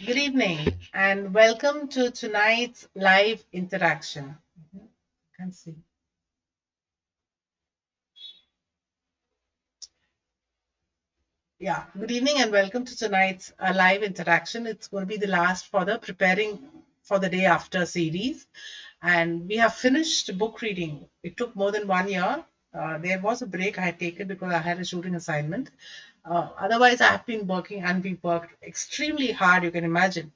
Good evening and welcome to tonight's live interaction. Can see. Yeah, good evening and welcome to tonight's live interaction. It's going to be the last for the preparing for the day after series. And we have finished book reading. It took more than 1 year. There was a break I had taken because I had a shooting assignment. Otherwise, I have been working and we worked extremely hard, you can imagine.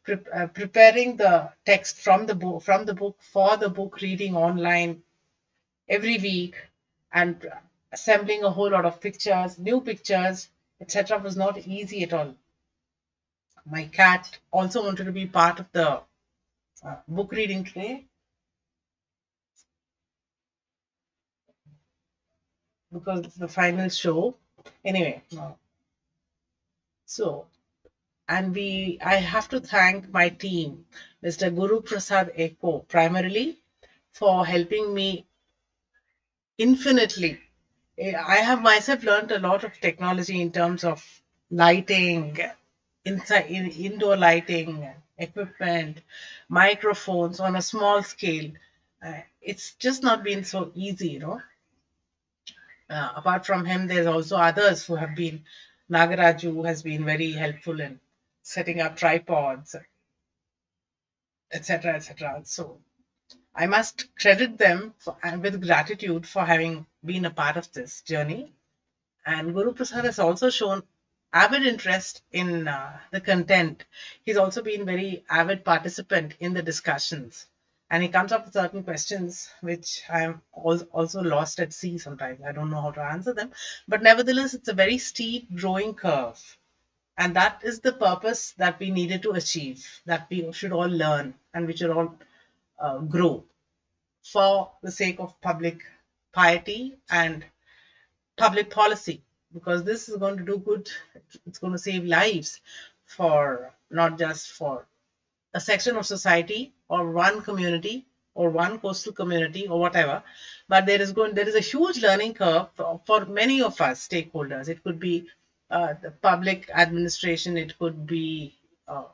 Preparing the text from the book for the book reading online every week and assembling a whole lot of pictures, new pictures, etc. was not easy at all. My cat also wanted to be part of the book reading today because it's the final show. Anyway, so I have to thank my team, Mr. Guru Prasad Eko, primarily for helping me infinitely. I have myself learned a lot of technology in terms of lighting, indoor lighting, equipment, microphones on a small scale. It's just not been so easy. Apart from him, there's also others who have been. Nagaraju who has been very helpful in setting up tripods, etc., etc. So I must credit them and with gratitude for having been a part of this journey. And Guru Prasad has also shown avid interest in the content. He's also been very avid participant in the discussions. And he comes up with certain questions which I'm also lost at sea sometimes. I don't know how to answer them. But nevertheless, it's a very steep growing curve. And that is the purpose that we needed to achieve, that we should all learn and we should all grow for the sake of public piety and public policy, because this is going to do good. It's going to save lives for not just for a section of society or one community or one coastal community or whatever, but there is a huge learning curve for many of us stakeholders. It could be the public administration, it could be uh,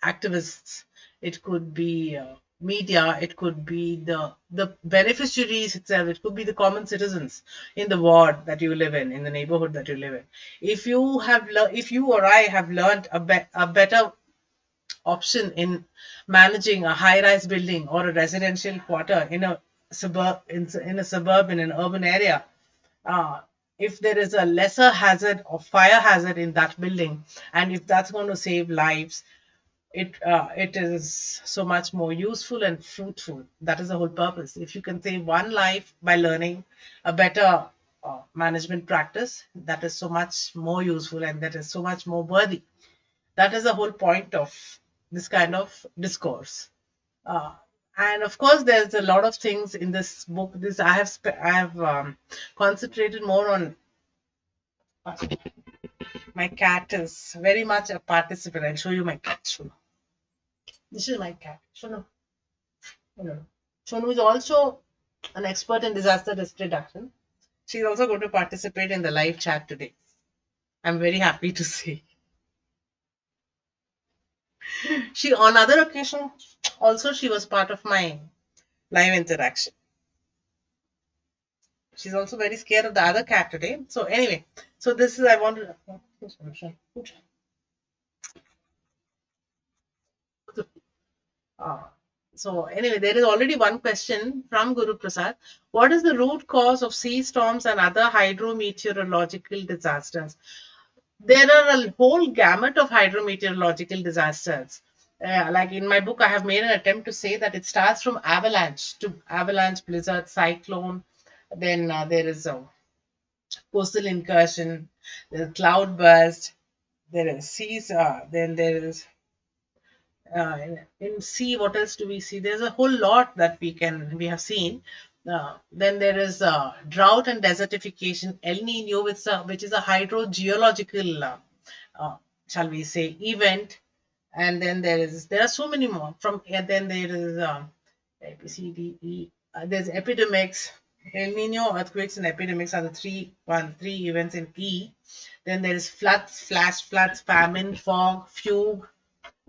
activists, it could be media, it could be the beneficiaries itself, it could be the common citizens in the ward that you live in the neighborhood that you live in. If you or I have learned a better option in managing a high-rise building or a residential quarter in a suburb in an urban area, uh, if there is a lesser hazard or fire hazard in that building, and if that's going to save lives, it is so much more useful and fruitful. That is the whole purpose. If you can save one life by learning a better management practice, that is so much more useful and that is so much more worthy. That is the whole point of this kind of discourse. Uh, and of course, there's a lot of things in this book. This I have concentrated more on. My cat is very much a participant. I'll show you my cat. Shunu. This is my cat. Shunu. No. Shonu is also an expert in disaster risk reduction. She's also going to participate in the live chat today. I'm very happy to see. She, on other occasion, also she was part of my live interaction. She's also very scared of the other cat today. So anyway, so this is I wanted. Uh, so anyway, there is already one question from Guru Prasad. What is the root cause of sea storms and other hydrometeorological disasters? There are a whole gamut of hydrometeorological disasters. Like in my book, I have made an attempt to say that it starts from avalanche to avalanche, blizzard, cyclone. Then there is a coastal incursion, there's cloud burst, there is seas, then there is in sea, what else do we see? There's a whole lot that we have seen. Then there is drought and desertification, El Nino, which is a hydrogeological, shall we say, event. And then there are so many more. And then there is A, B, C, D, E. There's epidemics. El Nino, earthquakes, and epidemics are the three events in E. Then there is floods, flash floods, famine, fog, fugue,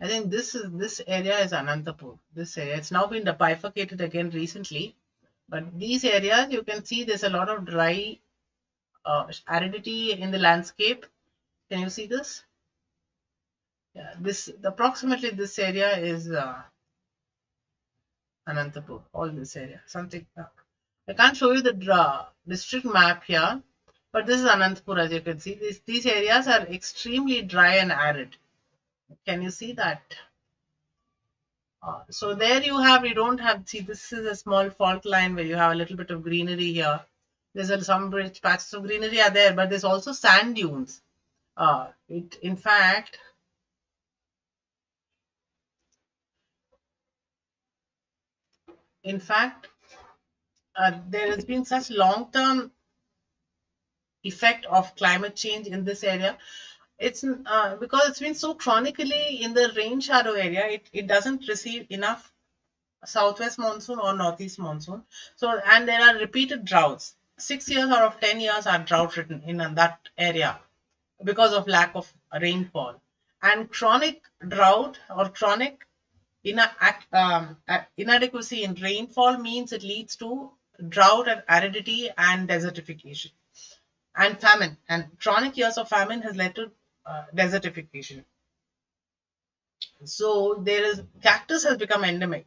I think this area is Anantapur. This area, it's now been bifurcated again recently, but these areas you can see there's a lot of dry aridity in the landscape. Can you see this? Yeah, this approximately this area is Anantapur. All this area, something. I can't show you the district map here, but this is Anantapur. As you can see, these areas are extremely dry and arid. Can you see that? So there you don't have, see, this is a small fault line where you have a little bit of greenery here. There's some rich patches of greenery are there, but there's also sand dunes. In fact, in fact, there has been such long-term effect of climate change in this area. It's because it's been so chronically in the rain shadow area, it doesn't receive enough southwest monsoon or northeast monsoon. So, and there are repeated droughts. 6 years out of 10 years are drought ridden in that area because of lack of rainfall. And chronic drought or chronic inadequacy in rainfall means it leads to drought and aridity and desertification and famine. And chronic years of famine has led to desertification. So there is cactus has become endemic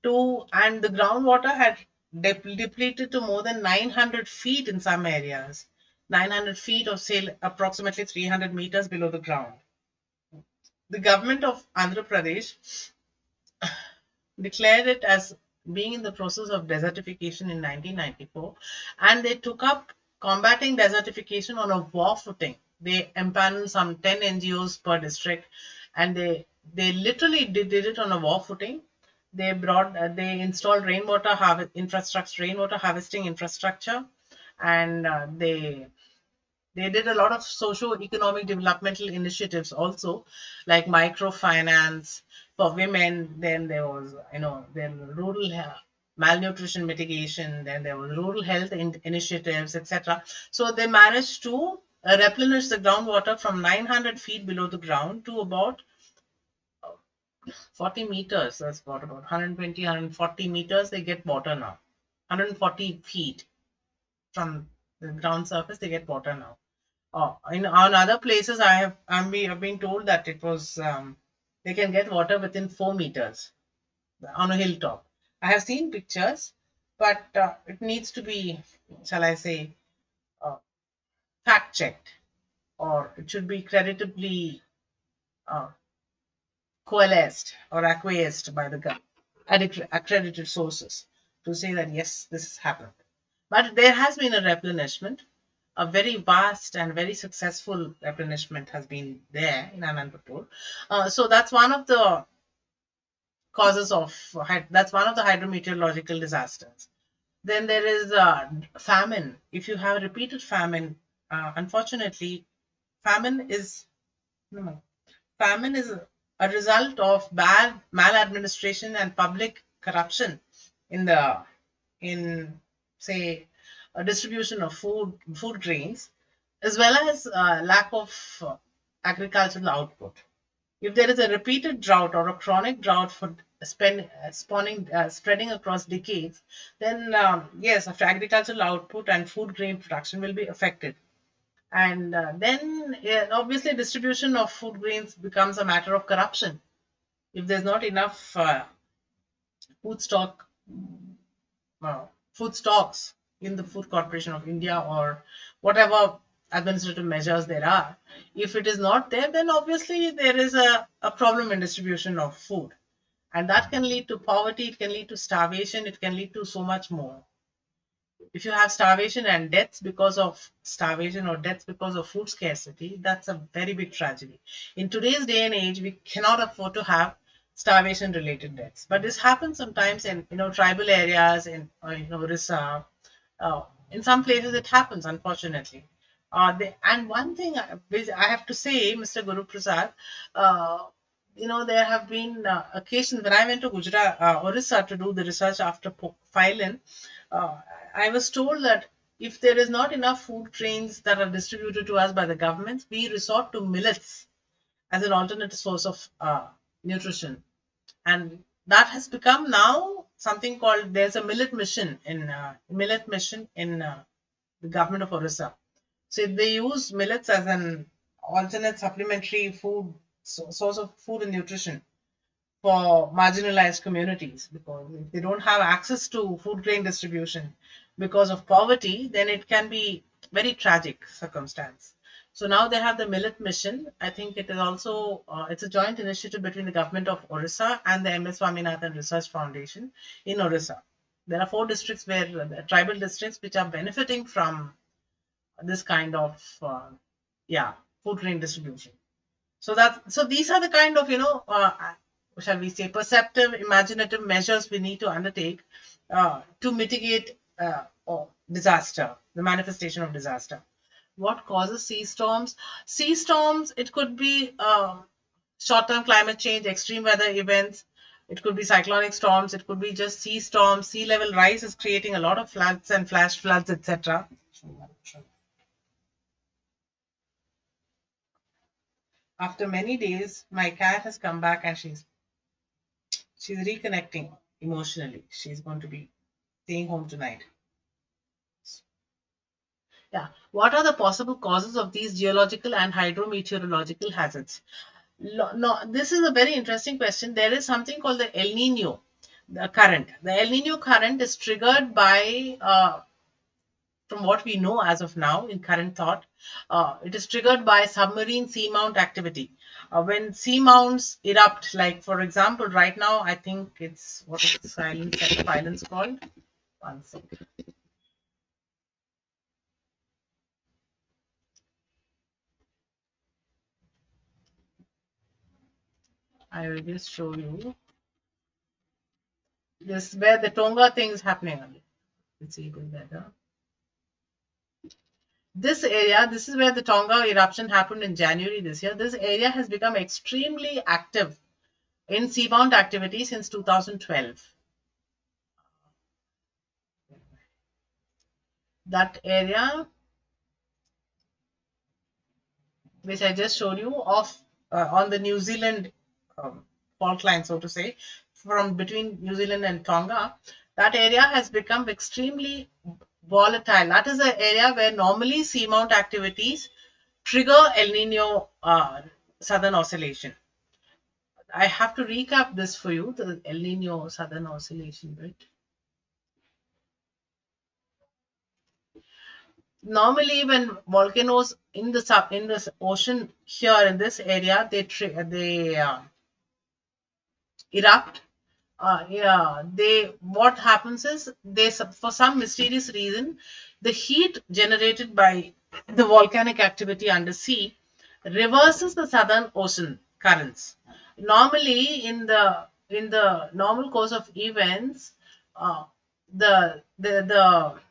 to, and the groundwater had depleted to more than 900 feet in some areas. 900 feet, or say approximately 300 meters below the ground. The government of Andhra Pradesh declared it as being in the process of desertification in 1994, and they took up combating desertification on a war footing. They empaneled some 10 NGOs per district, and they literally did it on a war footing. They installed rainwater harvesting infrastructure, and they did a lot of socio-economic developmental initiatives also, like microfinance for women. Then there was, then rural malnutrition mitigation. Then there was rural health initiatives, etc. So they managed to replenish the groundwater from 900 feet below the ground to about 40 meters. That's what, about 120, 140 meters. They get water now. 140 feet from the ground surface, they get water now. On other places, I've been told that it was they can get water within 4 meters on a hilltop. I have seen pictures, but it needs to be, shall I say, uh, fact checked, or it should be creditably uh, coalesced or acquiesced by the accredited sources to say that yes, this has happened. But there has been a replenishment. A very vast and very successful replenishment has been there in Anantapur. So that's one of the causes of that's one of the hydrometeorological disasters. Then there is famine. If you have repeated famine, unfortunately, famine is no, famine is a result of bad maladministration and public corruption in the in say a distribution of food grains, as well as lack of agricultural output. If there is a repeated drought or a chronic drought for spreading across decades, then yes, after agricultural output and food grain production will be affected. And then obviously distribution of food grains becomes a matter of corruption. If there's not enough food stock food stocks in the Food Corporation of India, or whatever administrative measures there are, if it is not there, then obviously there is a problem in distribution of food. And that can lead to poverty, it can lead to starvation, it can lead to so much more. If you have starvation and deaths because of starvation or deaths because of food scarcity, that's a very big tragedy. In today's day and age, we cannot afford to have starvation related deaths. But this happens sometimes in tribal areas, in reserve. In some places it happens, unfortunately. And one thing which I have to say, Mr. Guru Prasad, there have been occasions when I went to Gujarat, Orissa to do the research after Phylin. Uh, I was told that if there is not enough food grains that are distributed to us by the governments, we resort to millets as an alternate source of nutrition. And that has become now something called, there's a millet mission in the government of Orissa. So they use millets as an alternate supplementary food source of food and nutrition for marginalized communities, because if they don't have access to food grain distribution because of poverty, then it can be very tragic circumstance. So now they have the millet mission. I think it is also it's a joint initiative between the government of Orissa and the MS Swaminathan Research Foundation in Orissa. There are 4 districts where tribal districts which are benefiting from this kind of yeah, food grain distribution. So these are the kind of shall we say, perceptive, imaginative measures we need to undertake to mitigate or disaster, the manifestation of disaster. What causes sea storms? Sea storms, it could be short-term climate change, extreme weather events. It could be cyclonic storms. It could be just sea storms. Sea level rise is creating a lot of floods and flash floods, etc. After many days, my cat has come back and she's reconnecting emotionally. She's going to be staying home tonight. Yeah. What are the possible causes of these geological and hydrometeorological hazards? No, this is a very interesting question. There is something called the El Nino current. The El Nino current is triggered by from what we know as of now in current thought, it is triggered by submarine seamount activity. When seamounts erupt, like for example, right now, I think it's, what is the silent set of islands called? One second. I will just show you. This is where the Tonga thing is happening. Let's see better. This area, this is where the Tonga eruption happened in January this year. This area has become extremely active in seabound activity since 2012. That area, which I just showed you, of on the New Zealand fault line, so to say, from between New Zealand and Tonga, that area has become extremely volatile. That is the area where normally seamount activities trigger El Nino southern oscillation. I have to recap this for you, the El Nino southern oscillation bit. Normally, when volcanoes in the ocean here in this area, they erupt. Yeah, what happens is, they, for some mysterious reason, the heat generated by the volcanic activity under sea reverses the southern ocean currents. Normally, in the normal course of events, the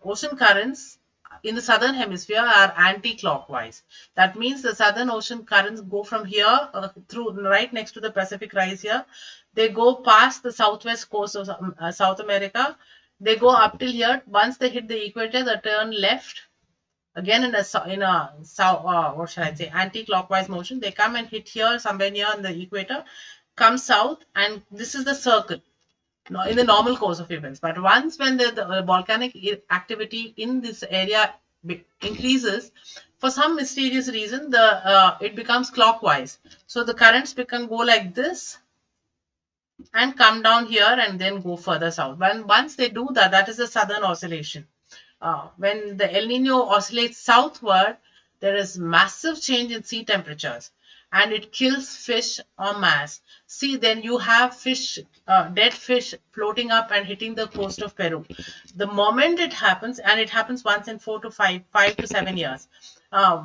ocean currents in the southern hemisphere are anti-clockwise. That means the southern ocean currents go from here through right next to the Pacific rise here. They go past the southwest coast of South America. They go up till here. Once they hit the equator, they turn left again in a what shall I say, anti-clockwise motion. They come and hit here somewhere near in the equator, come south, and this is the circle in the normal course of events. But once when the volcanic activity in this area increases, for some mysterious reason, it becomes clockwise. So the currents go like this and come down here and then go further south. Once they do that, that is the southern oscillation. When the El Nino oscillates southward, there is massive change in sea temperatures and it kills fish en masse. See, then you have fish, dead fish floating up and hitting the coast of Peru. The moment it happens, and it happens once in 5 to 7 years,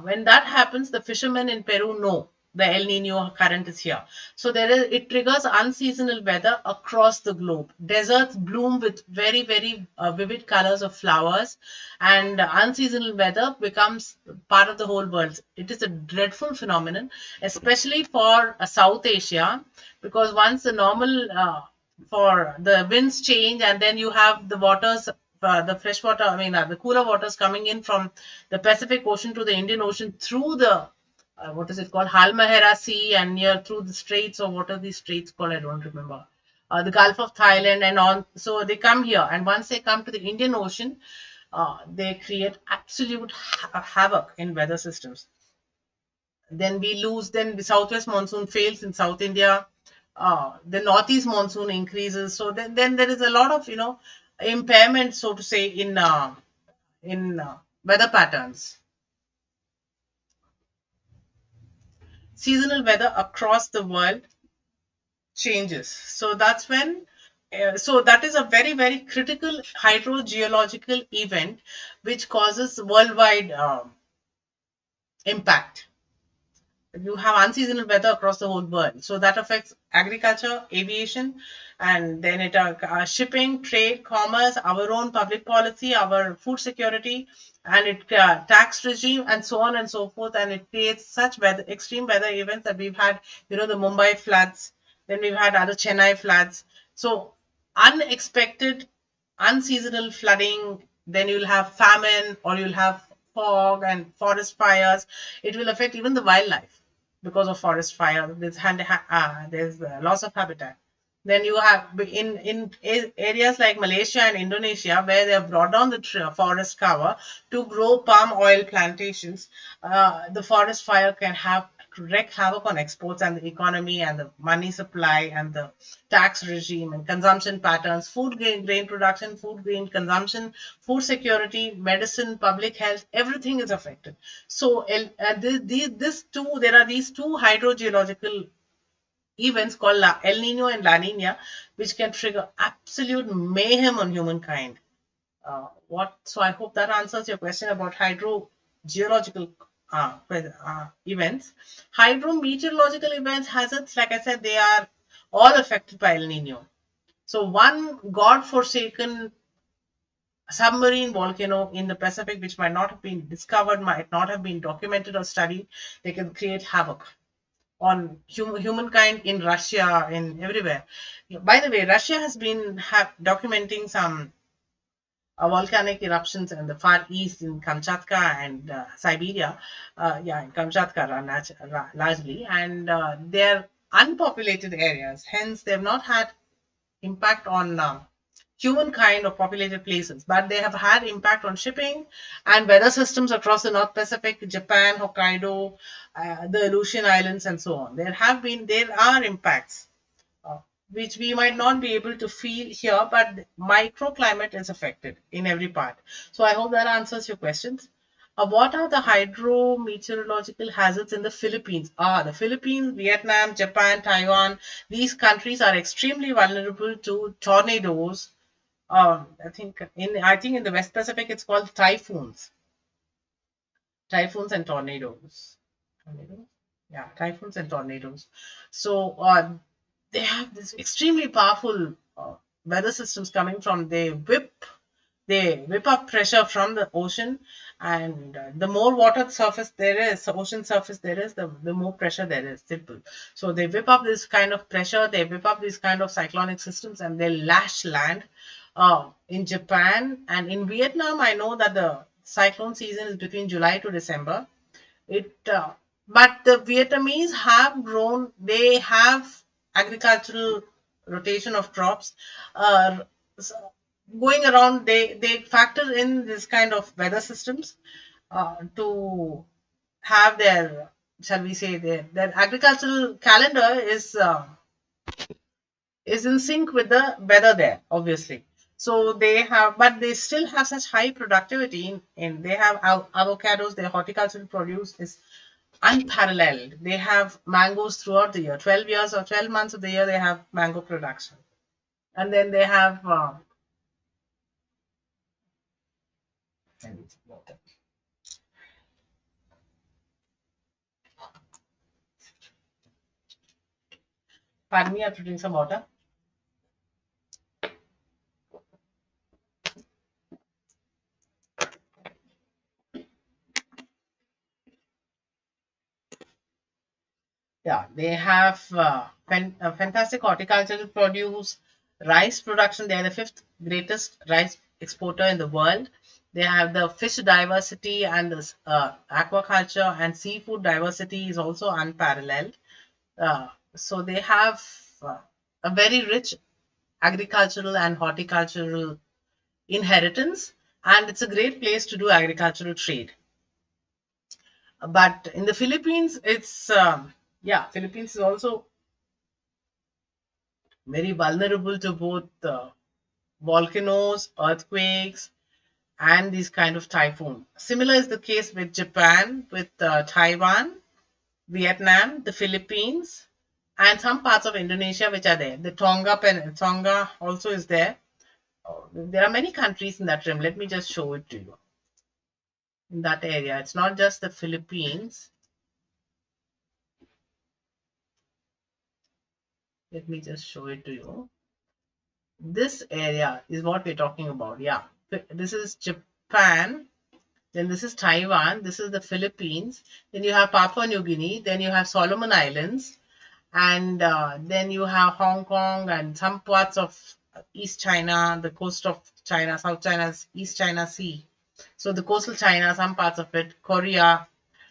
when that happens, the fishermen in Peru know the El Nino current is here. So it triggers unseasonal weather across the globe. Deserts bloom with very, very vivid colors of flowers, and unseasonal weather becomes part of the whole world. It is a dreadful phenomenon, especially for South Asia, because once the normal for the winds change, and then you have the waters, the fresh water, the cooler waters coming in from the Pacific Ocean to the Indian Ocean through the what is it called, Halmahera Sea, and near through the straits, or what are these straits called? I don't remember. The Gulf of Thailand and on. So they come here, and once they come to the Indian Ocean, they create absolute havoc in weather systems. Then we lose. Then the southwest monsoon fails in South India. The northeast monsoon increases. So then there is a lot of impairment, so to say, in weather patterns. Seasonal weather across the world changes. So that's when, so that is a very, very critical hydrogeological event which causes worldwide impact. You have unseasonal weather across the whole world. So that affects agriculture, aviation, and then it shipping, trade, commerce, our own public policy, our food security, and it tax regime, and so on and so forth. And it creates such weather, extreme weather events that we've had, the Mumbai floods, then we've had other Chennai floods. So unexpected, unseasonal flooding, then you'll have famine, or you'll have fog and forest fires. It will affect even the wildlife because of forest fire. There's loss of habitat. Then you have in areas like Malaysia and Indonesia, where they have brought down the forest cover to grow palm oil plantations. The forest fire can have wreak havoc on exports and the economy and the money supply and the tax regime and consumption patterns, food grain production, food grain consumption, food security, medicine, public health, everything is affected. So there are these two hydrogeological events called El Nino and La Nina, which can trigger absolute mayhem on humankind. So I hope that answers your question about hydrogeological events. Hydrometeorological events, hazards, like I said, they are all affected by El Nino. So one god-forsaken submarine volcano in the Pacific, which might not have been discovered, might not have been documented or studied, they can create havoc on humankind in Russia, in everywhere. By the way, Russia has been documenting some volcanic eruptions in the Far East, in Kamchatka and Siberia. In Kamchatka largely, and they're unpopulated areas. Hence, they've not had impact on humankind or populated places, but they have had impact on shipping and weather systems across the North Pacific, Japan, Hokkaido, the Aleutian Islands, and so on. There are impacts which we might not be able to feel here, but microclimate is affected in every part. So I hope that answers your questions. What are the hydrometeorological hazards in the Philippines? The Philippines, Vietnam, Japan, Taiwan, these countries are extremely vulnerable to tornadoes. I think in the West Pacific it's called typhoons. Typhoons and tornadoes. Typhoons and tornadoes. So they have this extremely powerful weather systems coming from. They whip up pressure from the ocean, and the more water surface there is, ocean surface there is, the more pressure there is. Simple. So they whip up this kind of pressure, they whip up these kind of cyclonic systems, and they lash land. In Japan and in Vietnam, I know that the cyclone season is between July to December. But the Vietnamese have grown. They have agricultural rotation of crops. Going around, they factor in this kind of weather systems to have their, shall we say, their agricultural calendar is in sync with the weather there, obviously. So but they still have such high productivity. They have avocados. Their horticultural produce is unparalleled. They have mangoes throughout the year. 12 years or 12 months of the year, they have mango production. And then they have pardon me, I have to drink some water. They have fantastic horticultural produce, rice production. They are the fifth greatest rice exporter in the world. They have the fish diversity and the aquaculture and seafood diversity is also unparalleled. So they have a very rich agricultural and horticultural inheritance, and it's a great place to do agricultural trade. But in the Philippines, it's yeah, Philippines is also very vulnerable to both volcanoes, earthquakes, and these kind of typhoon. Similar is the case with Japan, with Taiwan, Vietnam, the Philippines, and some parts of Indonesia which are there. The Tonga also is there. There are many countries in that realm. Let me just show it to you. In that area, it's not just the Philippines. Let me just show it to you. This area is what we're talking about. Yeah, this is Japan. Then this is Taiwan. This is the Philippines. Then you have Papua New Guinea. Then you have Solomon Islands. And then you have Hong Kong and some parts of East China, the coast of China, South China's East China Sea. So the coastal China, some parts of it, Korea,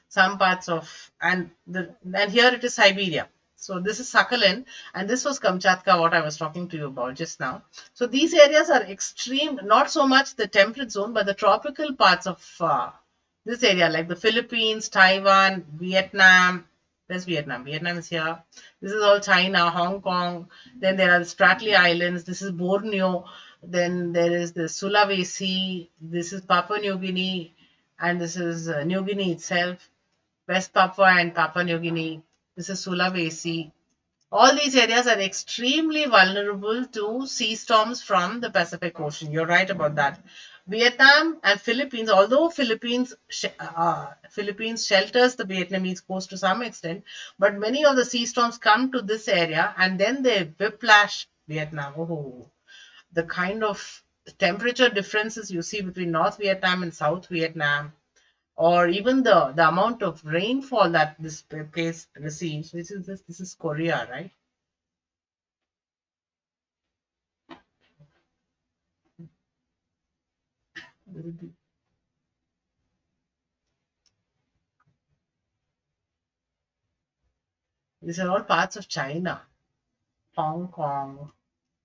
some parts of, and here it is Siberia. So this is Sakhalin, and this was Kamchatka, what I was talking to you about just now. So these areas are extreme, not so much the temperate zone, but the tropical parts of this area, like the Philippines, Taiwan, Vietnam. There's Vietnam. Vietnam is here. This is all China, Hong Kong. Then there are the Spratly Islands. This is Borneo. Then there is the Sulawesi. This is Papua New Guinea, and this is New Guinea itself. West Papua and Papua New Guinea. This is Sulawesi. All these areas are extremely vulnerable to sea storms from the Pacific Ocean. You're right about that. Vietnam and Philippines, although Philippines shelters the Vietnamese coast to some extent, but many of the sea storms come to this area and then they whiplash Vietnam. Oh, the kind of temperature differences you see between North Vietnam and South Vietnam, or even the amount of rainfall that this place receives. This is Korea, right? These are all parts of China, Hong Kong.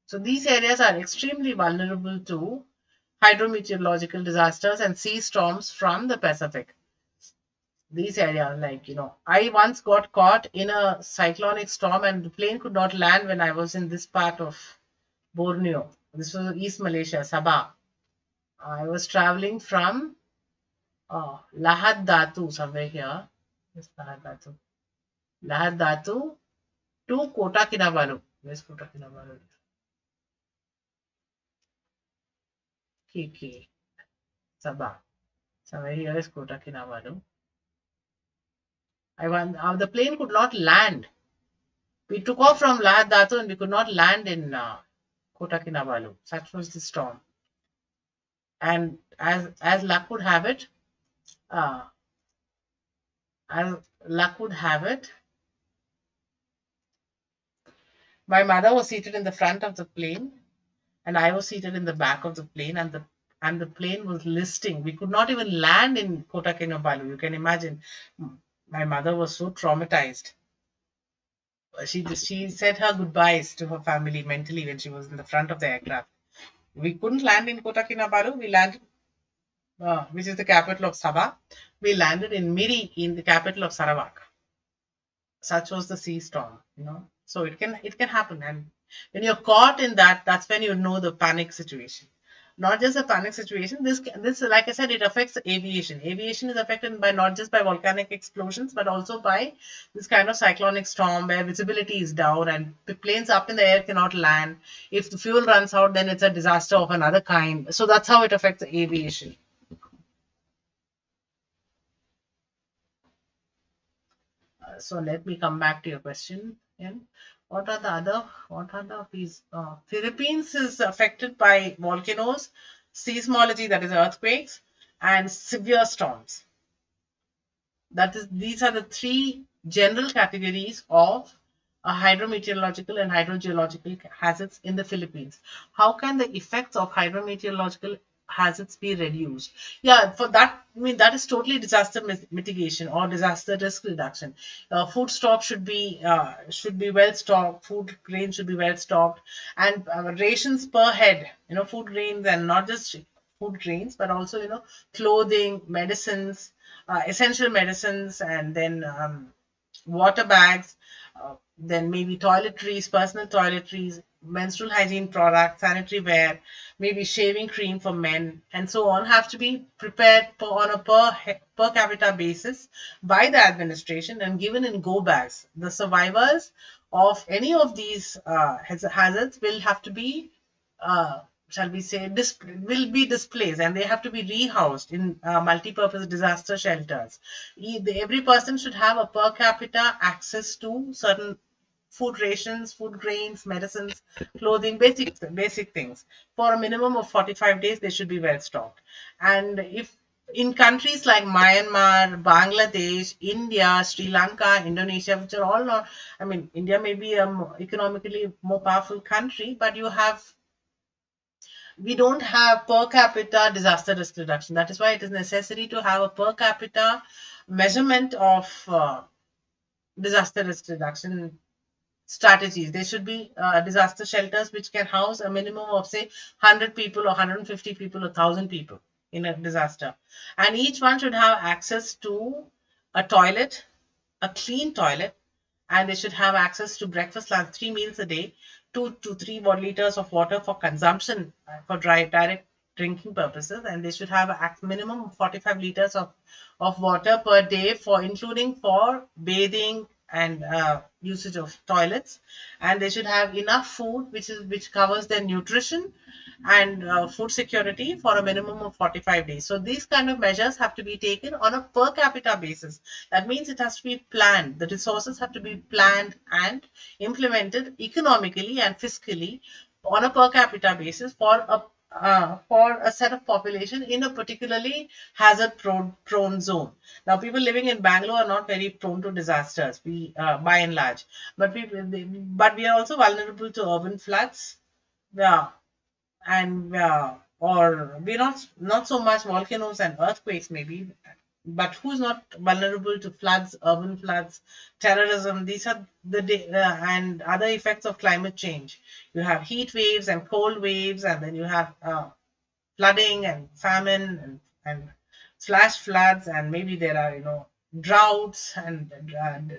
So these areas are extremely vulnerable to hydrometeorological disasters and sea storms from the Pacific. These areas, like, I once got caught in a cyclonic storm and the plane could not land when I was in this part of Borneo. This was East Malaysia, Sabah. I was traveling from Lahad Datu, somewhere here. Yes, Lahad Datu. Lahad Datu to Kota Kinabalu. Where's Kota Kinabalu? KK. Sabah. Somewhere here is Kota Kinabalu. The plane could not land. We took off from Lahad Datu and we could not land in Kota Kinabalu. Such was the storm. And as luck would have it, uh, my mother was seated in the front of the plane and I was seated in the back of the plane, and the plane was listing. We could not even land in Kota Kinabalu. You can imagine. My mother was so traumatized. She said her goodbyes to her family mentally when she was in the front of the aircraft. We couldn't land in Kota Kinabalu. We landed, which is the capital of Sabah. We landed in Miri, in the capital of Sarawak. Such was the sea storm. So it can happen, and when you're caught in that, that's when you know the panic situation. Not just a panic situation. This, like I said, it affects aviation. Aviation is affected by not just by volcanic explosions, but also by this kind of cyclonic storm where visibility is down and the planes up in the air cannot land. If the fuel runs out, then it's a disaster of another kind. So that's how it affects aviation. So let me come back to your question. What are these? Philippines is affected by volcanoes, seismology, that is earthquakes, and severe storms. These are the three general categories of hydrometeorological and hydrogeological hazards in the Philippines. How can the effects of hydrometeorological hazards be reduced? Yeah, for that, I mean, that is totally disaster mitigation or disaster risk reduction. Food stock should be well stocked. Food grains should be well stocked, and rations per head. Food grains, and not just food grains, but also clothing, medicines, essential medicines, and then water bags, then maybe toiletries, personal toiletries, menstrual hygiene products, sanitary ware, maybe shaving cream for men, and so on, have to be prepared on a per capita basis by the administration and given in go bags. The survivors of any of these hazards will have to be uh, shall we say, will be displaced, and they have to be rehoused in multi-purpose disaster shelters. Every person should have a per capita access to certain food rations, food grains, medicines, clothing, basic things. For a minimum of 45 days, they should be well stocked. And if in countries like Myanmar, Bangladesh, India, Sri Lanka, Indonesia, which are all not, I mean, India may be a economically more powerful country, but we don't have per capita disaster risk reduction. That is why it is necessary to have a per capita measurement of disaster risk reduction strategies. There should be disaster shelters which can house a minimum of, say, 100 people or 150 people or 1,000 people in a disaster. And each one should have access to a toilet, a clean toilet, and they should have access to breakfast, lunch, 3 meals a day, 2 to 3 liters of water for consumption for direct drinking purposes, and they should have a minimum of 45 liters of water per day for including for bathing and usage of toilets, and they should have enough food which covers their nutrition and food security for a minimum of 45 days. So these kind of measures have to be taken on a per capita basis. That means it has to be planned. The resources have to be planned and implemented economically and fiscally on a per capita basis for a set of population in a particularly hazard prone zone. Now, people living in Bangalore are not very prone to disasters, by and large, but we are also vulnerable to urban floods. Yeah, and or we're not so much volcanoes and earthquakes maybe, but who's not vulnerable to floods, urban floods, terrorism? These are and other effects of climate change. You have heat waves and cold waves, and then you have flooding and famine and flash floods, and maybe there are droughts and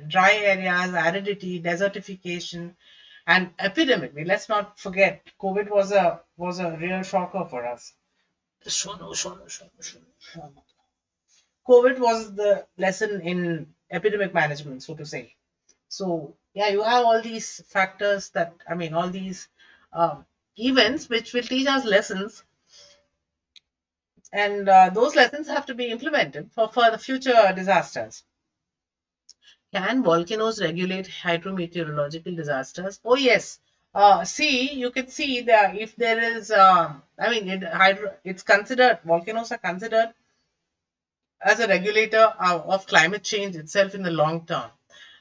dry areas, aridity, desertification, and epidemic. Let's not forget, COVID was a real shocker for us. COVID was the lesson in epidemic management, so to say. So yeah, you have all these factors all these events which will teach us lessons, and those lessons have to be implemented for the future disasters. Can volcanoes regulate hydrometeorological disasters? Oh yes. See, you can see that if there is, it's considered, volcanoes are considered as a regulator of climate change itself in the long term.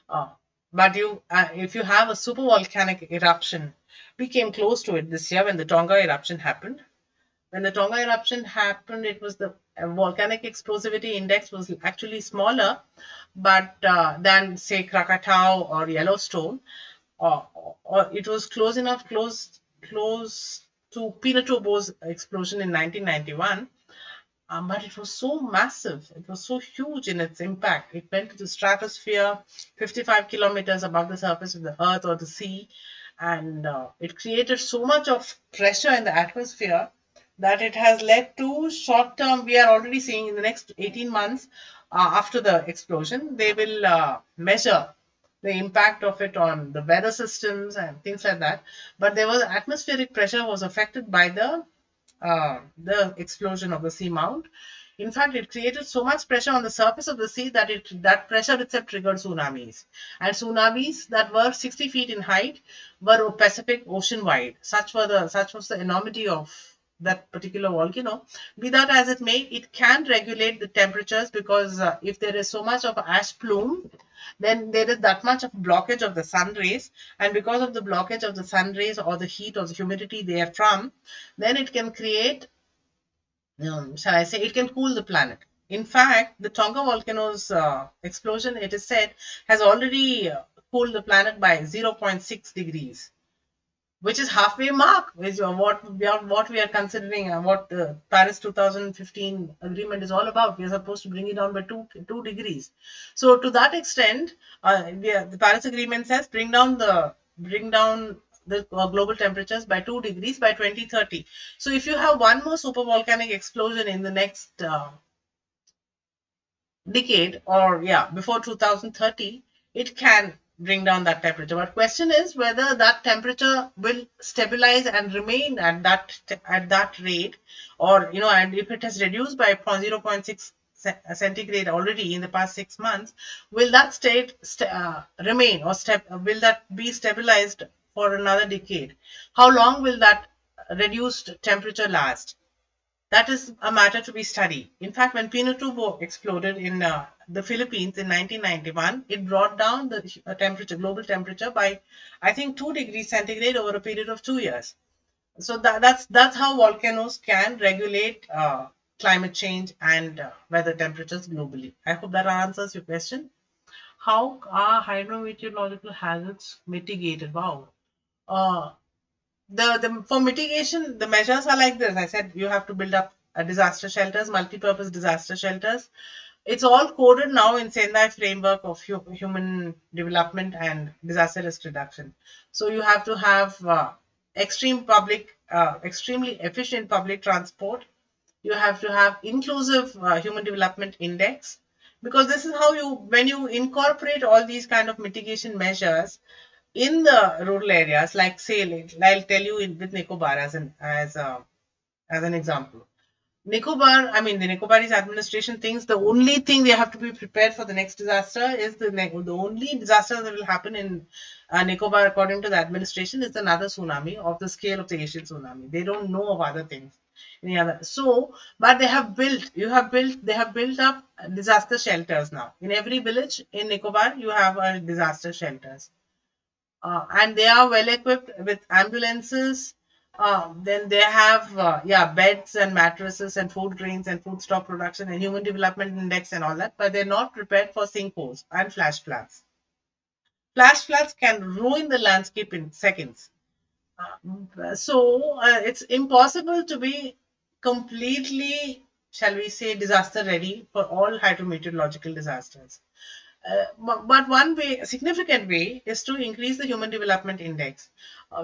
Uh, but if you have a super volcanic eruption, we came close to it this year when the Tonga eruption happened. When the Tonga eruption happened, it was the volcanic explosivity index was actually smaller, but than say Krakatau or Yellowstone, or it was close to Pinatubo's explosion in 1991. But it was so massive, it was so huge in its impact. It went to the stratosphere, 55 kilometers above the surface of the earth or the sea, and it created so much of pressure in the atmosphere that it has led to short term. We are already seeing in the next 18 months after the explosion, they will measure the impact of it on the weather systems and things like that. But there was atmospheric pressure was affected by the explosion of the seamount. In fact, it created so much pressure on the surface of the sea that pressure itself triggered tsunamis. And tsunamis that were 60 feet in height were Pacific Ocean wide. Such was the enormity of that particular volcano. Be that as it may, it can regulate the temperatures because if there is so much of ash plume, then there is that much of blockage of the sun rays, and because of the blockage of the sun rays or the heat or the humidity therefrom, then it can create shall I say, it can cool the planet. In fact, the Tonga volcano's explosion, it is said, has already cooled the planet by zero point 0.6 degrees, which is halfway mark, which what we are considering, what the Paris 2015 agreement is all about. We are supposed to bring it down by two degrees. So to that extent, the Paris agreement says bring down the global temperatures by 2 degrees by 2030. So if you have one more supervolcanic explosion in the next decade, or yeah, before 2030, it can bring down that temperature. But question is whether that temperature will stabilize and remain at that rate, or and if it has reduced by zero point 0.6 centigrade already in the past 6 months, will that remain, or will that be stabilized for another decade? How long will that reduced temperature last? That is a matter to be studied. In fact, when Pinatubo exploded in the Philippines in 1991, it brought down the global temperature by, I think, 2 degrees centigrade over a period of 2 years. So that's how volcanoes can regulate climate change and weather temperatures globally. I hope that answers your question. How are hydrometeorological hazards mitigated? Wow. Uh, the for mitigation, the measures are like this. I said you have to build up disaster shelters, multi-purpose disaster shelters. It's all coded now in Sendai framework of human development and disaster risk reduction. So you have to have extremely efficient public transport. You have to have inclusive human development index, because this is how when you incorporate all these kind of mitigation measures in the rural areas, like say, I'll tell you with Nicobar as an example. Nicobar, I mean, the Nicobarese administration thinks the only thing they have to be prepared for the next disaster is the only disaster that will happen in Nicobar, according to the administration, is another tsunami of the scale of the Asian tsunami. They don't know of other things. Any other. So, but they have built up disaster shelters now. In every village in Nicobar, you have a disaster shelters, and they are well equipped with ambulances. Then they have beds and mattresses and food grains and food stock production and human development index and all that, but they're not prepared for sinkholes and flash floods. Flash floods can ruin the landscape in seconds. So it's impossible to be completely, shall we say, disaster ready for all hydrometeorological disasters. But one way, a significant way, is to increase the human development index.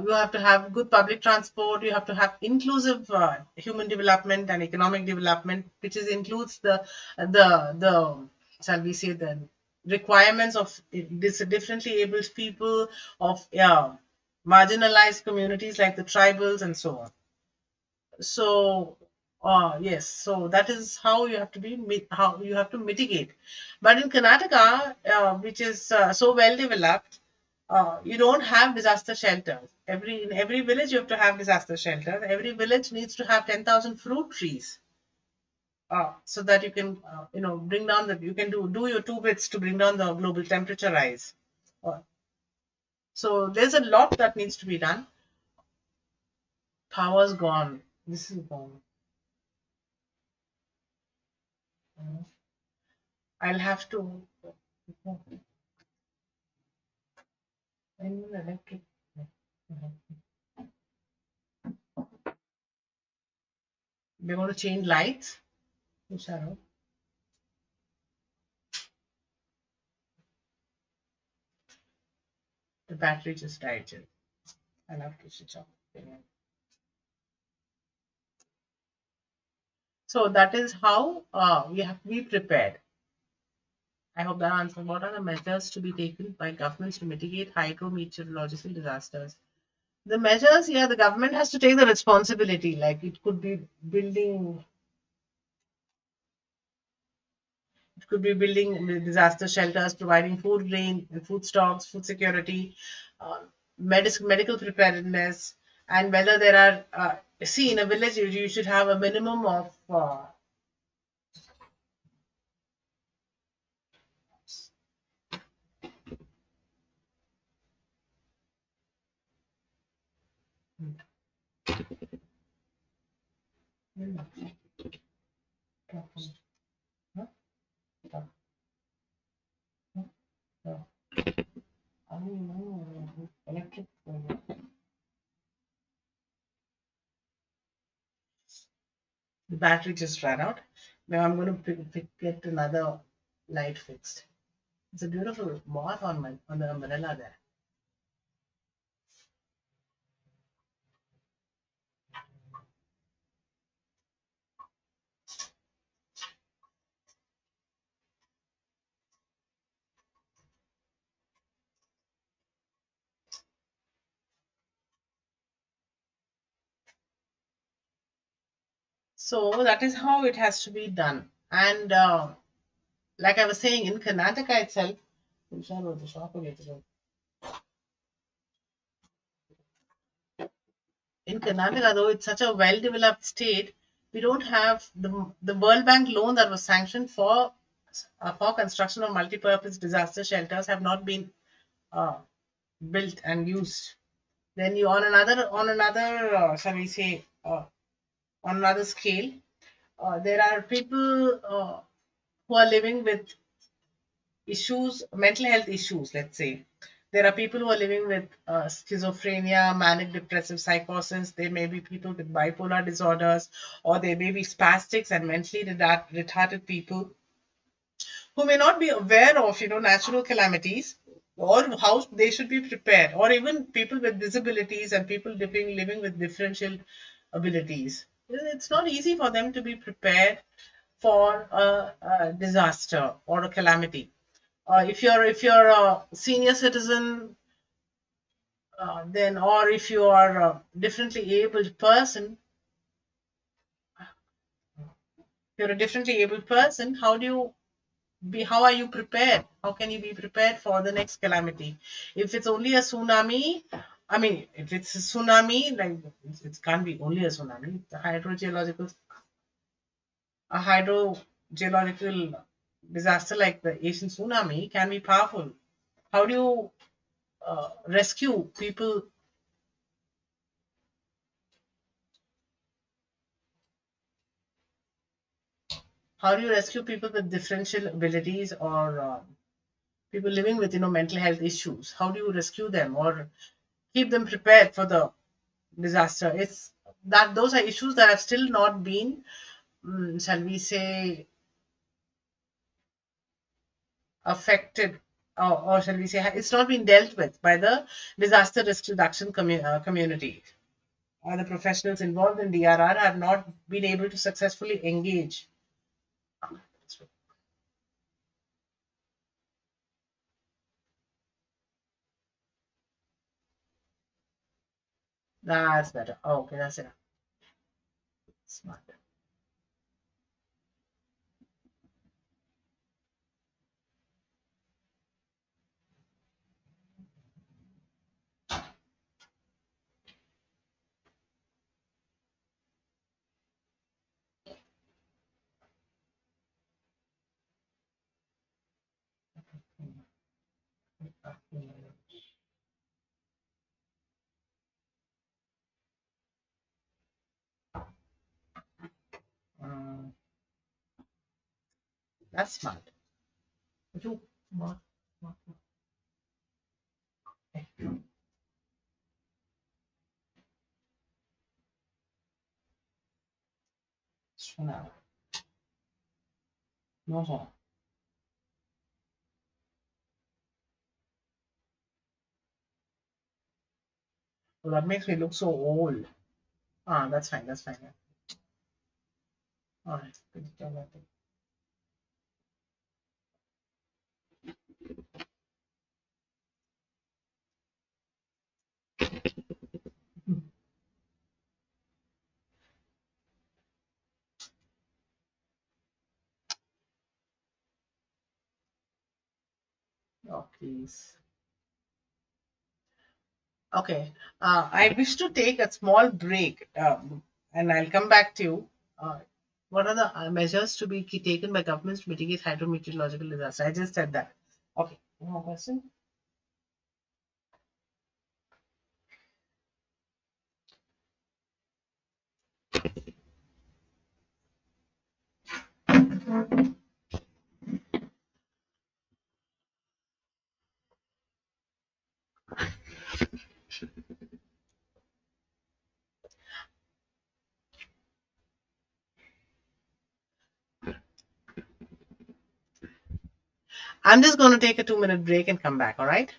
You have to have good public transport. You have to have inclusive human development and economic development, which includes the shall we say, the requirements of differently abled people, of marginalized communities like the tribals and so on. So yes, so that is how you have to how you have to mitigate. But in Karnataka, which is so well developed, you don't have disaster shelters. In every village you have to have disaster shelters. Every village needs to have 10,000 fruit trees, so that you can bring down the you can do your two bits to bring down the global temperature rise. uh, so there's a lot that needs to be done. Power's gone. This is gone. I'll have to. I mean, electric. We're going to change lights. Shadow. The battery just died. I'll have to switch off. So that is how we have to be prepared. I hope that answers. What are the measures to be taken by governments to mitigate hydrometeorological disasters? The measures, yeah, the government has to take the responsibility. Like it could be building disaster shelters, providing food, grain, and food stocks, food security, uh, medical preparedness, and whether there are. See, in a village, you should have a minimum of. battery just ran out. Now I'm going to get another light fixed. It's a beautiful moth on the umbrella there. So that is how it has to be done. And like I was saying, in Karnataka itself, in Karnataka, though it's such a well-developed state, we don't have the World Bank loan that was sanctioned for construction of multi-purpose disaster shelters have not been uh, built and used. Then you on another shall we say on another scale, there are people who are living with issues, mental health issues. Let's say there are people who are living with schizophrenia, manic depressive psychosis. There may be people with bipolar disorders, or there may be spastics and mentally retarded people who may not be aware of natural calamities or how they should be prepared, or even people with disabilities and people living with differential abilities. It's not easy for them to be prepared for a disaster or a calamity. If you're a senior citizen, then or if you are a differently abled person, you're a differently abled person. How are you prepared? How can you be prepared for the next calamity? If it's only a tsunami, I mean, if it's a tsunami, like it can't be only a tsunami. A hydrogeological disaster like the Asian tsunami can be powerful. How do you rescue people? How do you rescue people with differential abilities, or people living with mental health issues? How do you rescue them or keep them prepared for the disaster? It's that those are issues that have still not been, shall we say, affected, or shall we say, it's not been dealt with by the disaster risk reduction community. The professionals involved in DRR have not been able to successfully engage. That's better. Oh, okay, that's enough. Smart. Um, that's smart. You- No, no. Well, that makes me look so old. That's fine. That's fine. Yeah. All right. Oh, please. Okay. I wish to take a small break, and I'll come back to you. What are the measures to be taken by governments to mitigate hydrometeorological disaster? I just said that. Okay. One more question. I'm just going to take a 2-minute break and come back, all right?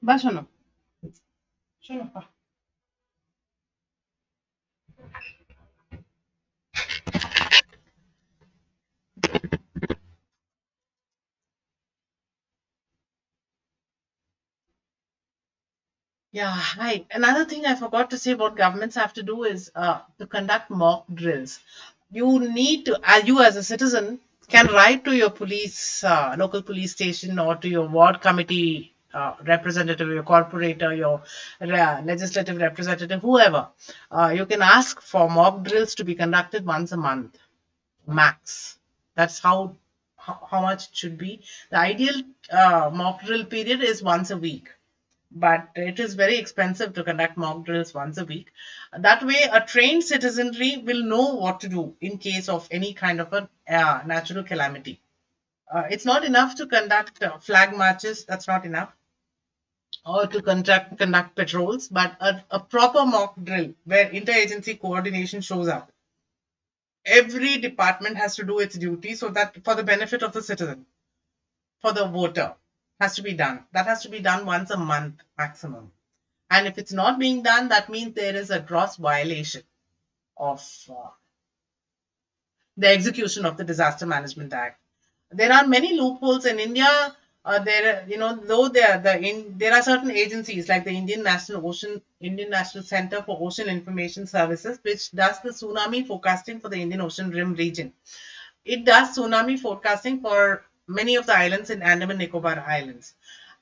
बस सुनो सुनो Yeah, hi. Another thing I forgot to say what governments have to do is to conduct mock drills. You need to, as you as a citizen, can write to your police, local police station, or to your ward committee representative, your corporator, your legislative representative, whoever. You can ask for mock drills to be conducted once a month, max. That's how much it should be. The ideal mock drill period is once a week, but it is very expensive to conduct mock drills once a week. That way, a trained citizenry will know what to do in case of any kind of a natural calamity. It's not enough to conduct flag marches, that's not enough, or to conduct patrols, but a proper mock drill where interagency coordination shows up. Every department has to do its duty so that for the benefit of the citizen, for the voter, has to be done. That has to be done once a month maximum. And if it's not being done, that means there is a gross violation of the execution of the Disaster Management Act. There are many loopholes in India. Though there are certain agencies like the Indian National Center for Ocean Information Services, which does the tsunami forecasting for the Indian Ocean Rim region. It does tsunami forecasting for many of the islands in Andaman Nicobar Islands,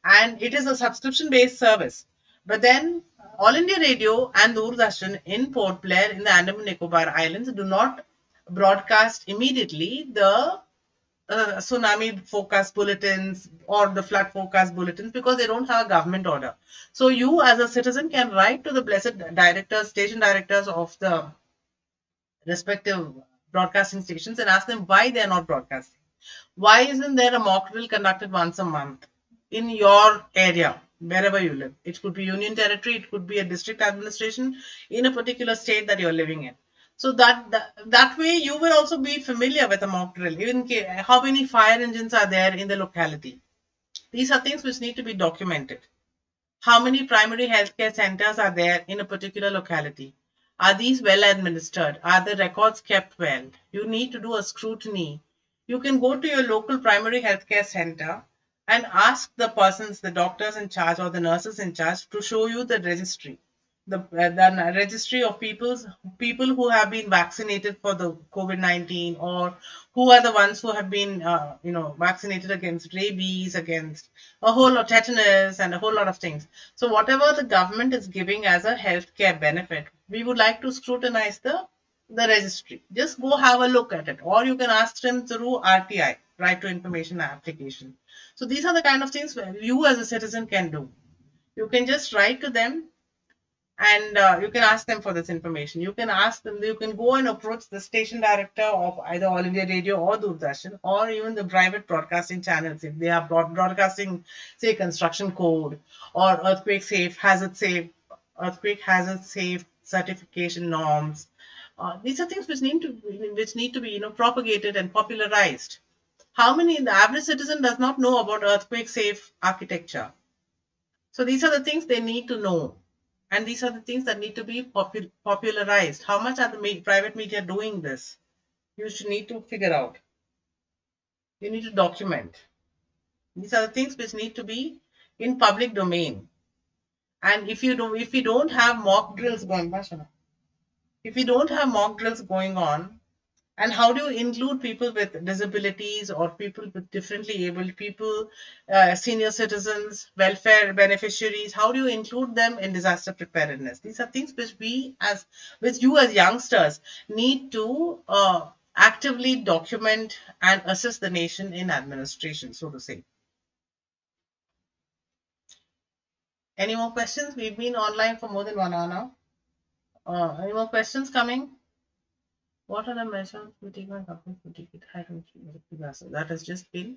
and it is a subscription-based service. But then All India Radio and Doordarshan in Port Blair in the Andaman Nicobar Islands do not broadcast immediately the tsunami forecast bulletins or the flood forecast bulletins because they don't have a government order. So you as a citizen can write to the blessed directors, station directors of the respective broadcasting stations and ask them why they are not broadcasting. Why isn't there a mock drill conducted once a month in your area, wherever you live? It could be union territory, it could be a district administration in a particular state that you're living in. So that way you will also be familiar with a mock drill, even how many fire engines are there in the locality. These are things which need to be documented. How many primary healthcare centers are there in a particular locality? Are these well administered? Are the records kept well? You need to do a scrutiny. You can go to your local primary healthcare center and ask the persons, the doctors in charge or the nurses in charge to show you the registry. The registry of people who have been vaccinated for the COVID-19 or who are the ones who have been vaccinated against rabies, against a whole lot of tetanus and a whole lot of things. So whatever the government is giving as a healthcare benefit, we would like to scrutinize the registry. Just go have a look at it, or you can ask them through RTI, right to information application. So these are the kind of things where you as a citizen can do. You can just write to them and you can ask them for this information. You can ask them, you can go and approach the station director of either All India Radio or Doordarshan or even the private broadcasting channels if they are broadcasting, say, construction code or earthquake hazard safe certification norms. These are things which need to be propagated and popularized. How many the average citizen does not know about earthquake safe architecture? So these are the things they need to know. And these are the things that need to be popularized. How much are the private media doing this? You should need to figure out. You need to document. These are the things which need to be in public domain. And if you don't have mock drills going, on, and how do you include people with disabilities or people with differently abled people, senior citizens, welfare beneficiaries? How do you include them in disaster preparedness? These are things which you as youngsters need to actively document and assist the nation in administration, so to say. Any more questions? We've been online for more than 1 hour now. Any more questions coming? What are the measures we take by government to take it high disaster? That has just been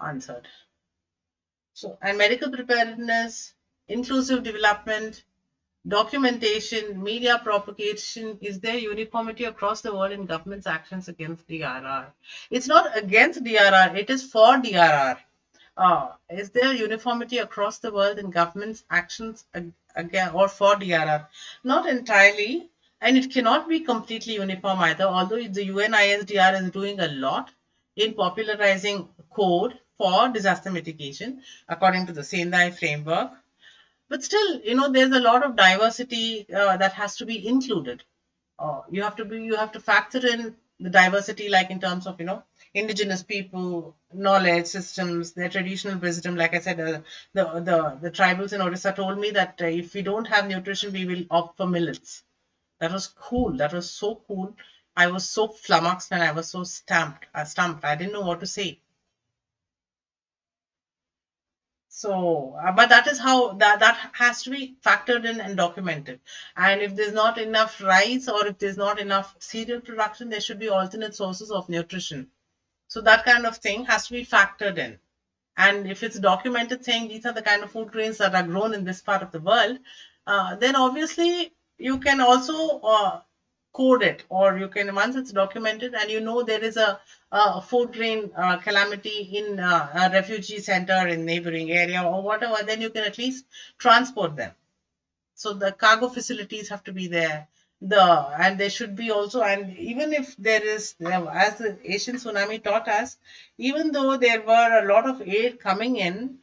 answered. So, and medical preparedness, inclusive development, documentation, media propagation. Is there uniformity across the world in government's actions against DRR? It's not against DRR, it is for DRR. Is there uniformity across the world in government's actions again or for DRR? Not entirely, and it cannot be completely uniform either, although the UNISDR is doing a lot in popularizing code for disaster mitigation according to the Sendai framework. But still, there's a lot of diversity that has to be included. You have to factor in the diversity, like in terms of indigenous people, knowledge systems, their traditional wisdom. Like I said, the tribals in Odisha told me that if we don't have nutrition, we will opt for millets. That was cool. That was so cool. I was so flummoxed and I was so stumped. I didn't know what to say. So, but that is how that has to be factored in and documented. And if there's not enough rice or if there's not enough cereal production, there should be alternate sources of nutrition. So that kind of thing has to be factored in. And if it's documented saying these are the kind of food grains that are grown in this part of the world, then obviously you can also code it, or you can, once it's documented and there is a food grain calamity in a refugee center in neighboring area or whatever, then you can at least transport them. So the cargo facilities have to be there. the and there should be also, and even if there is, as the Asian tsunami taught us, even though there were a lot of aid coming in,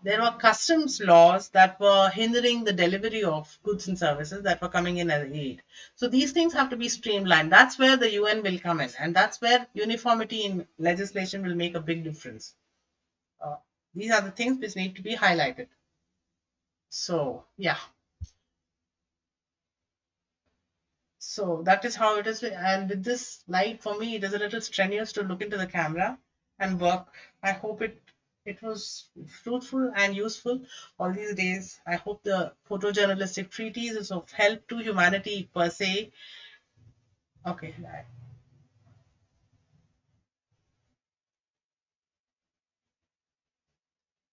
there were customs laws that were hindering the delivery of goods and services that were coming in as aid. So these things have to be streamlined. That's where the UN will come in, and that's where uniformity in legislation will make a big difference. uh, these are the things which need to be highlighted. So yeah, so that is how it is. And with this light, for me, it is a little strenuous to look into the camera and work. I hope it was fruitful and useful all these days. I hope the photojournalistic treatise is of help to humanity per se. Okay,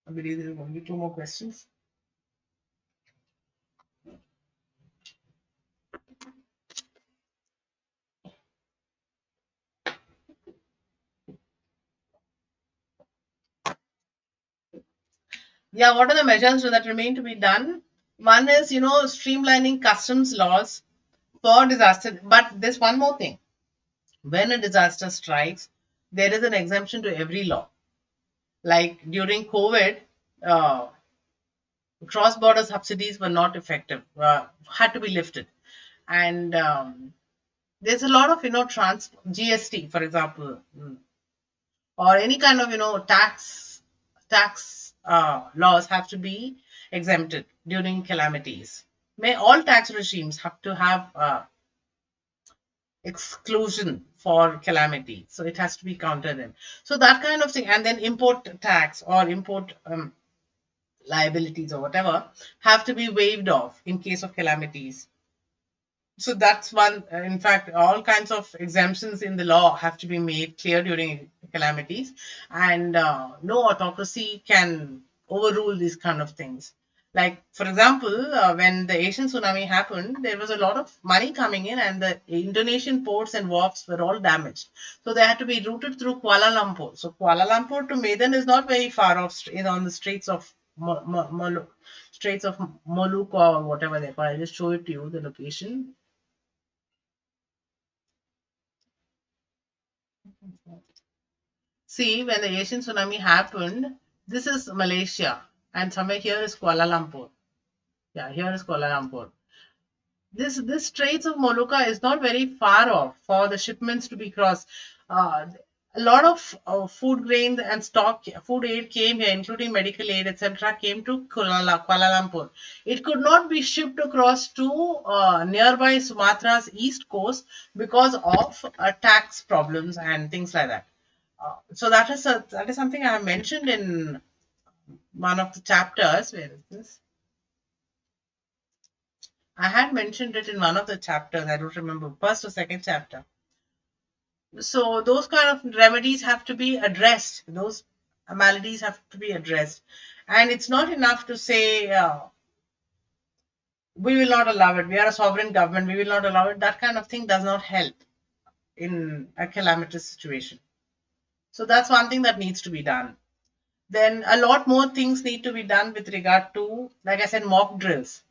I believe there will be two more questions. Yeah, what are the measures that remain to be done? One is, streamlining customs laws for disaster. But there's one more thing. When a disaster strikes, there is an exemption to every law. Like during COVID, uh, cross-border subsidies were not effective, had to be lifted. And there's a lot of, GST, for example, or any kind of, tax laws have to be exempted during calamities. May all tax regimes have to have exclusion for calamity, so it has to be counted in. So that kind of thing, and then import tax or import liabilities or whatever have to be waived off in case of calamities. So that's one. In fact, all kinds of exemptions in the law have to be made clear during calamities, and no autocracy can overrule these kind of things. Like, for example, when the Asian tsunami happened, there was a lot of money coming in, and the Indonesian ports and wharfs were all damaged. So they had to be routed through Kuala Lumpur. So Kuala Lumpur to Medan is not very far off, on the Straits of Straits of Molucca or whatever they call. I just show it to you the location. See, when the Asian tsunami happened, this is Malaysia, and somewhere here is Kuala Lumpur. Yeah, here is Kuala Lumpur. This Straits of Molucca is not very far off for the shipments to be crossed. A lot of food grains and stock, food aid came here, including medical aid, etc., came to Kuala Lumpur. It could not be shipped across to nearby Sumatra's east coast because of tax problems and things like that. So that is something I have mentioned in one of the chapters. Where is this? I had mentioned it in one of the chapters. I don't remember, first or second chapter. So those kind of remedies have to be addressed. Those maladies have to be addressed, and it's not enough to say we will not allow it. We are a sovereign government. We will not allow it. That kind of thing does not help in a calamitous situation. So that's one thing that needs to be done. Then a lot more things need to be done with regard to, like I said, mock drills.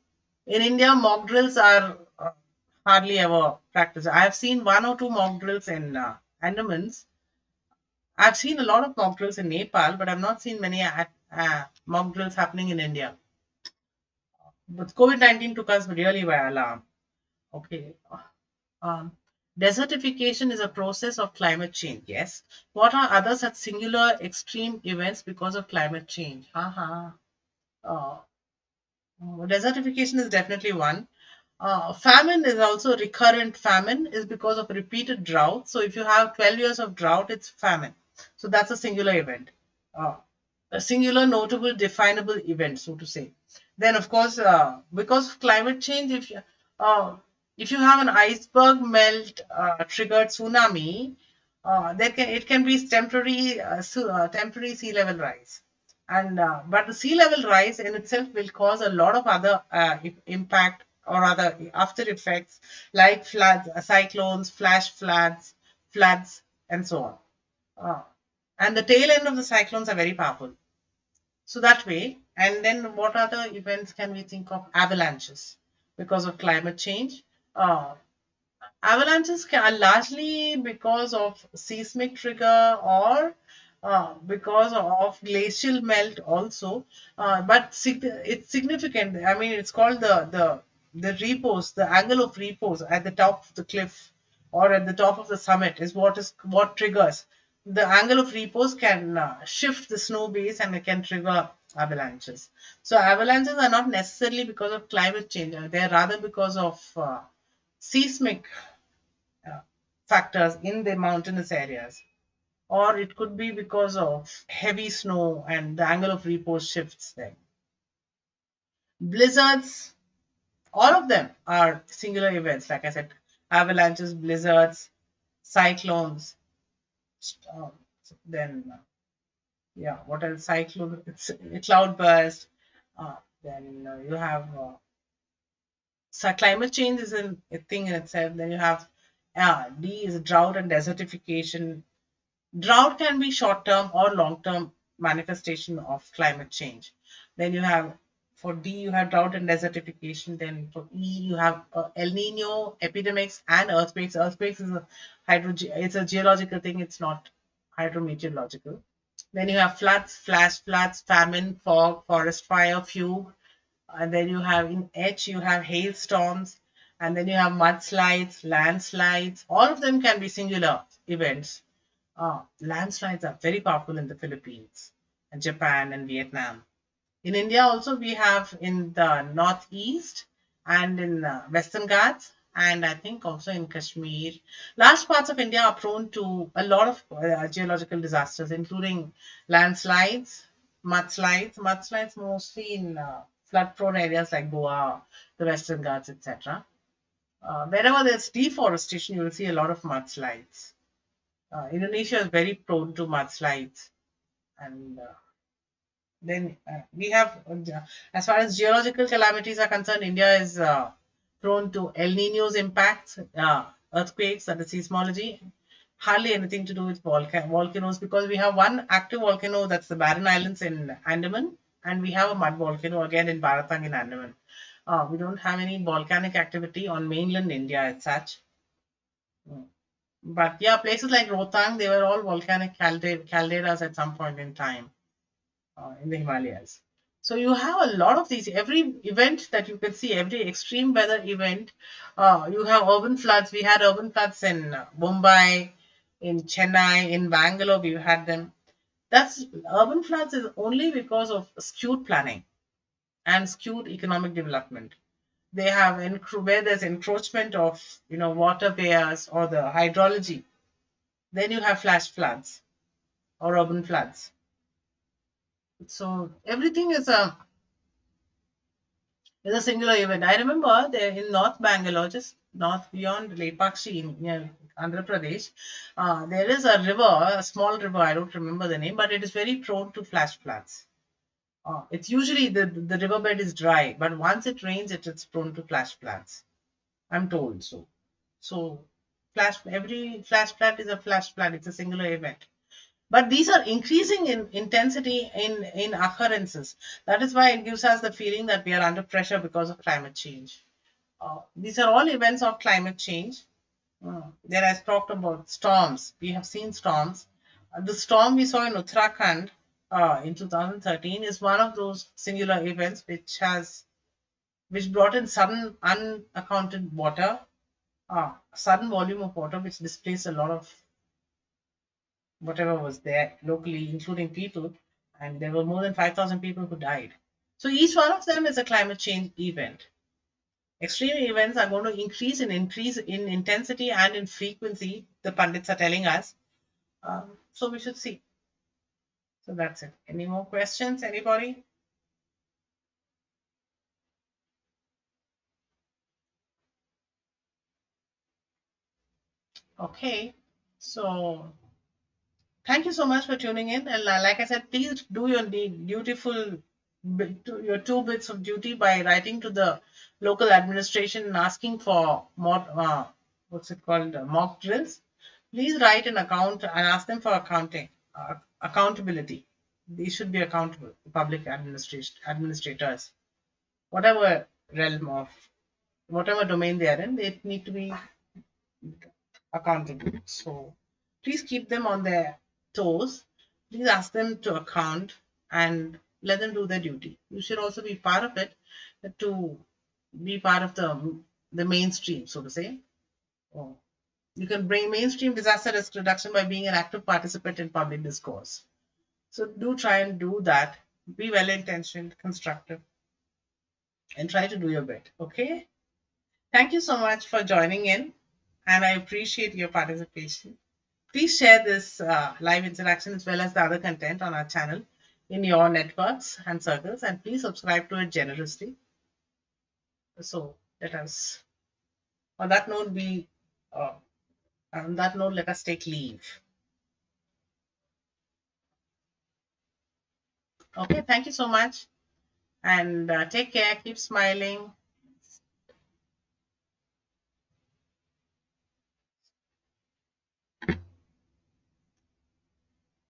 In India, mock drills are hardly ever practiced. I have seen one or two mock drills in Andamans. I've seen a lot of mock drills in Nepal, but I've not seen many mock drills happening in India. But COVID-19 took us really by alarm. Okay. Um, Desertification is a process of climate change. Yes. What are other such singular extreme events because of climate change? Haha. Uh, Desertification is definitely one. Famine is also recurrent. Famine is because of repeated drought. So if you have 12 years of drought, it's famine. So that's a singular event, uh, a singular, notable, definable event, so to say. Then, of course, because of climate change, if you have an iceberg melt triggered tsunami, it can be temporary temporary sea level rise, and but the sea level rise in itself will cause a lot of other impact or other after effects like floods, cyclones, flash floods, and so on. Uh, and the tail end of the cyclones are very powerful. So that way, and then what other events can we think of? Avalanches because of climate change. Uh, Avalanches are largely because of seismic trigger or because of glacial melt also, but it's significant. I mean, it's called the repose, the angle of repose at the top of the cliff or at the top of the summit is what triggers. The angle of repose can shift the snow base and it can trigger avalanches. So avalanches are not necessarily because of climate change; they are rather because of seismic uh, factors in the mountainous areas, or it could be because of heavy snow and the angle of repose shifts there. Blizzards, all of them are singular events, like I said, avalanches, blizzards, cyclones, uh, then, yeah, what else? Cyclone, it's a cloudburst. Then you have so climate change is a thing in itself. Then you have D is drought and desertification. Drought can be short term or long term manifestation of climate change. Then you have for D you have drought and desertification. Then for E you have El Nino epidemics and earthquakes. Earthquakes is a it's a geological thing. It's not hydrometeorological. Then you have floods, flash floods, famine, fog, forest fire, fugue. And then you have in H you have hailstorms, and then you have mudslides, landslides. All of them can be singular events. Landslides are very powerful in the Philippines and Japan and Vietnam. In India also we have in the northeast and in Western Ghats, and I think also in Kashmir. Large parts of India are prone to a lot of geological disasters, including landslides, mudslides, mudslides mostly in flood-prone areas like Goa, the Western Ghats, etc. Wherever there's deforestation, you will see a lot of mudslides. Indonesia is very prone to mudslides, and then we have, as far as geological calamities are concerned, India is prone to El Nino's impacts, earthquakes, that is seismology. Hardly anything to do with volcanoes because we have one active volcano, that's the Barren Islands in Andaman, and we have a mud volcano again in Baratang in Andaman. We don't have any volcanic activity on mainland India as such. Mm. But yeah, places like Rohtang, they were all volcanic calderas at some point in time in the Himalayas. So you have a lot of these. Every event that you can see, every extreme weather event, you have urban floods. We had urban floods in Mumbai, in Chennai, in Bangalore. We had them. That's urban floods is only because of skewed planning and skewed economic development. They have where there's encroachment of waterways or the hydrology. Then you have flash floods or urban floods. So everything is a singular event. I remember there in North Bangalore, just north beyond Lepakshi in Andhra Pradesh, there is a river, a small river. I don't remember the name, but it is very prone to flash floods. It's usually the riverbed is dry, but once it rains, it's prone to flash floods. I'm told so. So every flash flood is a flash flood. It's a singular event. But these are increasing in intensity in occurrences. That is why it gives us the feeling that we are under pressure because of climate change. These are all events of climate change. Then I talked about storms. We have seen storms. The storm we saw in Uttarakhand in 2013 is one of those singular events which brought in sudden unaccounted water, sudden volume of water which displaced a lot of whatever was there locally, including people, and there were more than 5,000 people who died. So each one of them is a climate change event. Extreme events are going to increase in intensity and in frequency, the pundits are telling us. So we should see. So that's it. Any more questions, anybody? Okay. So thank you so much for tuning in. And like I said, please do your dutiful your 2 bits of duty by writing to the local administration and asking for more, what's it called, mock drills. Please write an account and ask them for accountability. They should be accountable, public administration administrators, whatever realm of whatever domain they are in, they need to be accountable. So please keep them on their toes. Please ask them to account and let them do their duty. You should also be part of it to be part of the mainstream, so to say. Oh. You can bring mainstream disaster risk reduction by being an active participant in public discourse. So do try and do that. Be well intentioned, constructive, and try to do your bit. Okay? Thank you so much for joining in, and I appreciate your participation. Please share this live interaction as well as the other content on our channel in your networks and circles, and please subscribe to it generously. So let us, on that note, uh, let us take leave. Okay, thank you so much, and take care. Keep smiling.